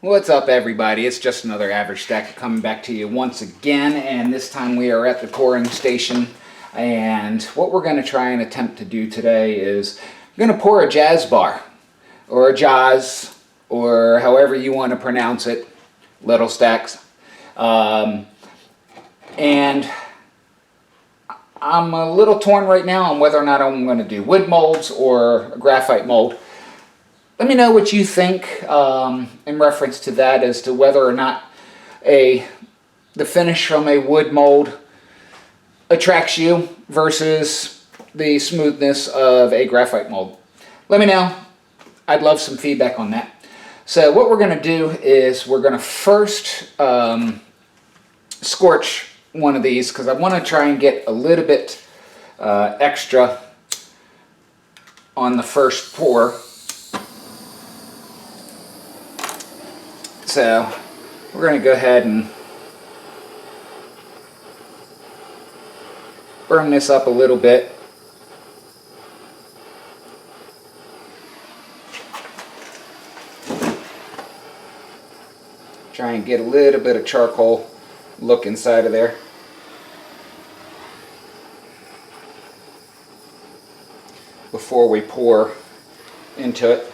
What's up, everybody? It's just another average stack coming back to you once again, and this time we are at the pouring station. And what we're going to try and attempt to do today is we're going to pour a J.A.A.S bar, or a J.A.A.S, or however you want to pronounce it, little stacks. And I'm a little torn right now on whether or not I'm going to do wood molds or a graphite mold. Let me know what you think in reference to that, as to whether or not the finish from a wood mold attracts you versus the smoothness of a graphite mold. Let me know. I'd love some feedback on that. So what we're going to do is we're going to first scorch one of these, because I want to try and get a little bit extra on the first pour. So we're going to go ahead and burn this up a little bit. Try and get a little bit of charcoal look inside of there. Before we pour into it.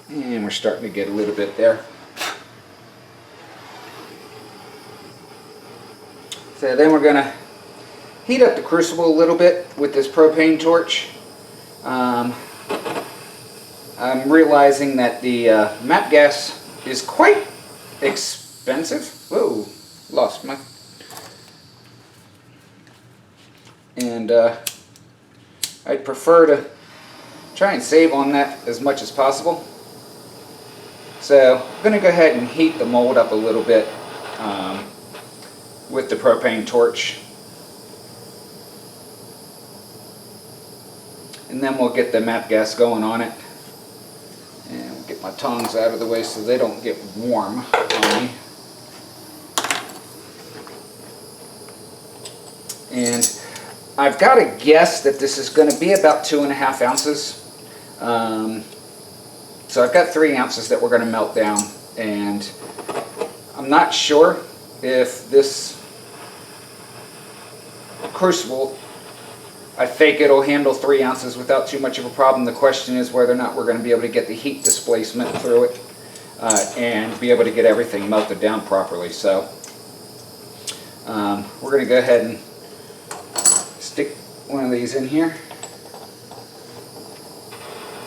And we're starting to get a little bit there. So then we're going to heat up the crucible a little bit with this propane torch. I'm realizing that the MAP gas is quite expensive. Whoa, lost my... And I'd prefer to try and save on that as much as possible. So I'm going to go ahead and heat the mold up a little bit with the propane torch. And then we'll get the MAP gas going on it. And we'll get my tongs out of the way so they don't get warm on me. And I've got to guess that this is going to be about 2.5 ounces. So I've got 3 ounces that we're going to melt down, and I'm not sure if this crucible, I think it'll handle 3 ounces without too much of a problem. The question is whether or not we're going to be able to get the heat displacement through it and be able to get everything melted down properly. So we're going to go ahead and stick one of these in here.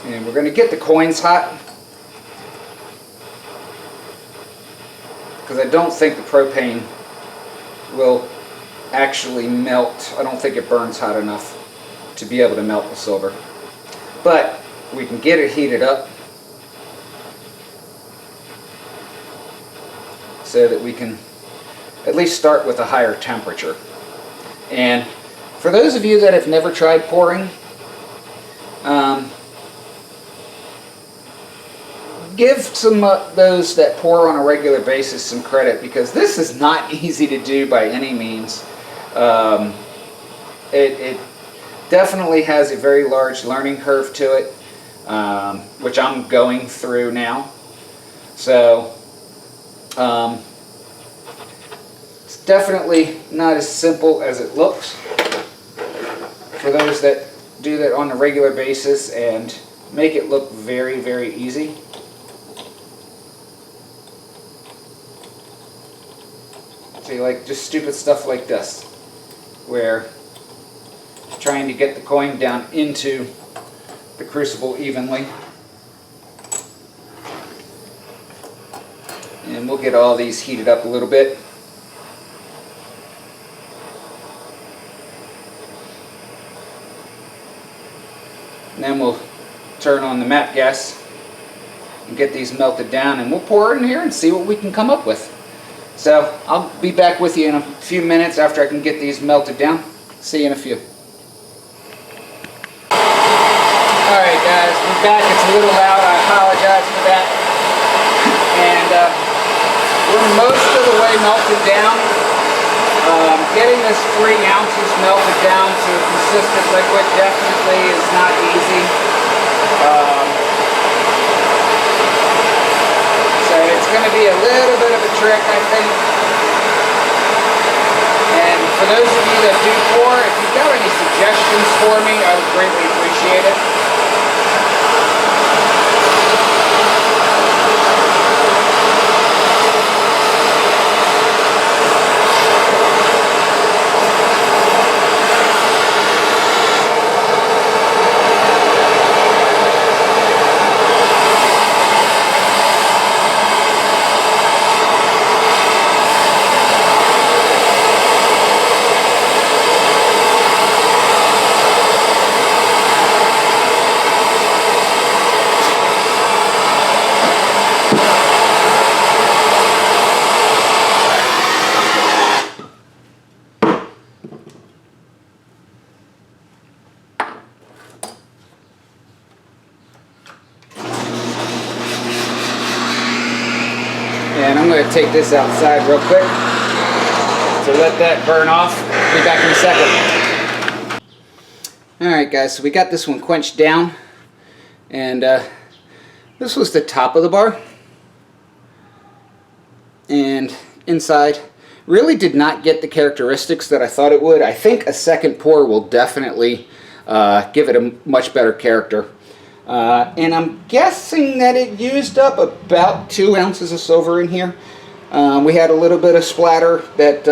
And we're going to get the coins hot, because I don't think the propane will actually melt. I don't think it burns hot enough to be able to melt the silver. But we can get it heated up so that we can at least start with a higher temperature. And for those of you that have never tried pouring, give some those that pour on a regular basis some credit, because this is not easy to do by any means. It definitely has a very large learning curve to it, which I'm going through now. So it's definitely not as simple as it looks for those that do that on a regular basis and make it look very, very easy. So like just stupid stuff like this, where trying to get the coin down into the crucible evenly. And we'll get all these heated up a little bit. And then we'll turn on the MAP gas and get these melted down, and we'll pour it in here and see what we can come up with. So I'll be back with you in a few minutes after I can get these melted down. See you in a few. Alright guys, we're back. It's a little loud. I apologize for that. And we're most of the way melted down. Getting this 3 ounces melted down to a consistent liquid definitely is not easy. So it's going to be a little bit of a trick, I think. And for those of you that do pour, if you've got any suggestions for me, I would greatly appreciate it. And I'm going to take this outside real quick to let that burn off. Be back in a second. Alright guys, so we got this one quenched down. And this was the top of the bar. And inside really did not get the characteristics that I thought it would. I think a second pour will definitely give it a much better character. And I'm guessing that it used up about 2 ounces of silver in here. We had a little bit of splatter that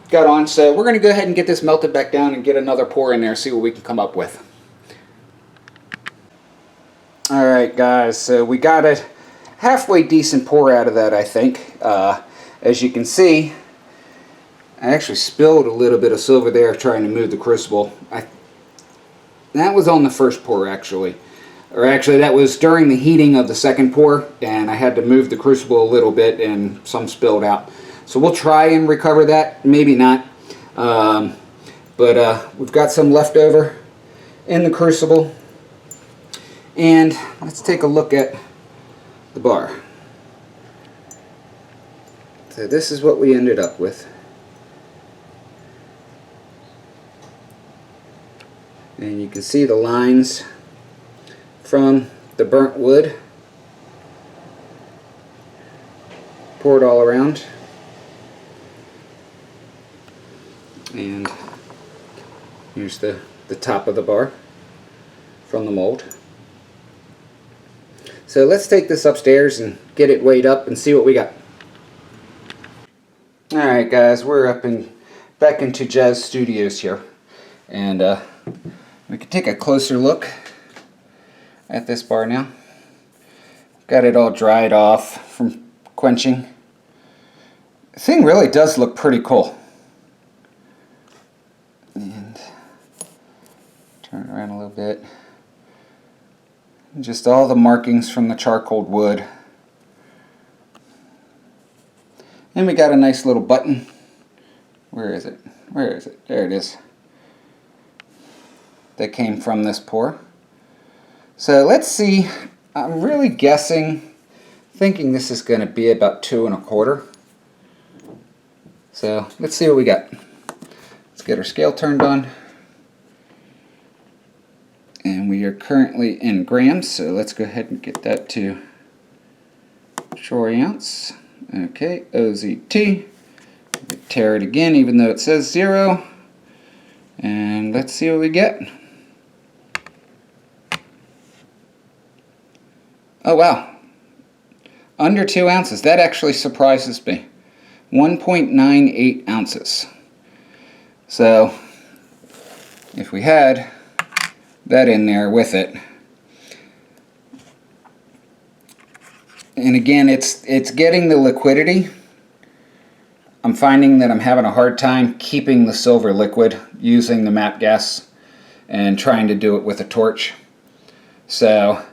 got on, so we're going to go ahead and get this melted back down and get another pour in there, see what we can come up with. Alright guys, so we got a halfway decent pour out of that, I think. As you can see, I actually spilled a little bit of silver there trying to move the crucible. That was on the first pour, actually. Or actually, that was during the heating of the second pour, and I had to move the crucible a little bit, and some spilled out. So we'll try and recover that, maybe not. But we've got some left over in the crucible. And let's take a look at the bar. So this is what we ended up with. And you can see the lines from the burnt wood poured all around. And here's the top of the bar from the mold. So let's take this upstairs and get it weighed up and see what we got. Alright guys, we're back into J.A.A.S Studios here. And we can take a closer look at this bar now. Got it all dried off from quenching. The thing really does look pretty cool. And turn it around a little bit. Just all the markings from the charcoal wood. And we got a nice little button. Where is it? Where is it? There it is. That came from this pour. So let's see. I'm really thinking this is going to be about 2 1/4. So let's see what we got. Let's get our scale turned on. And we are currently in grams, so let's go ahead and get that to troy ounce. Okay, OZT. Tear it again, even though it says 0. And let's see what we get. Oh wow, under 2 ounces. That actually surprises me. 1.98 ounces. So if we had that in there with it, and again, it's getting the liquidity. I'm finding that I'm having a hard time keeping the silver liquid using the MAP gas and trying to do it with a torch. So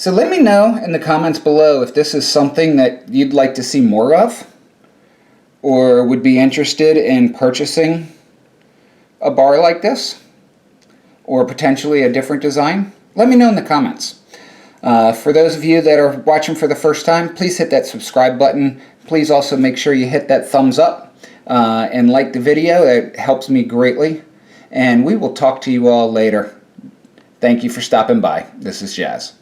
let me know in the comments below if this is something that you'd like to see more of, or would be interested in purchasing a bar like this, or potentially a different design. Let me know in the comments. For those of you that are watching for the first time, please hit that subscribe button. Please also make sure you hit that thumbs up. and like the video. It helps me greatly. And we will talk to you all later. Thank you for stopping by. This is J.A.A.S.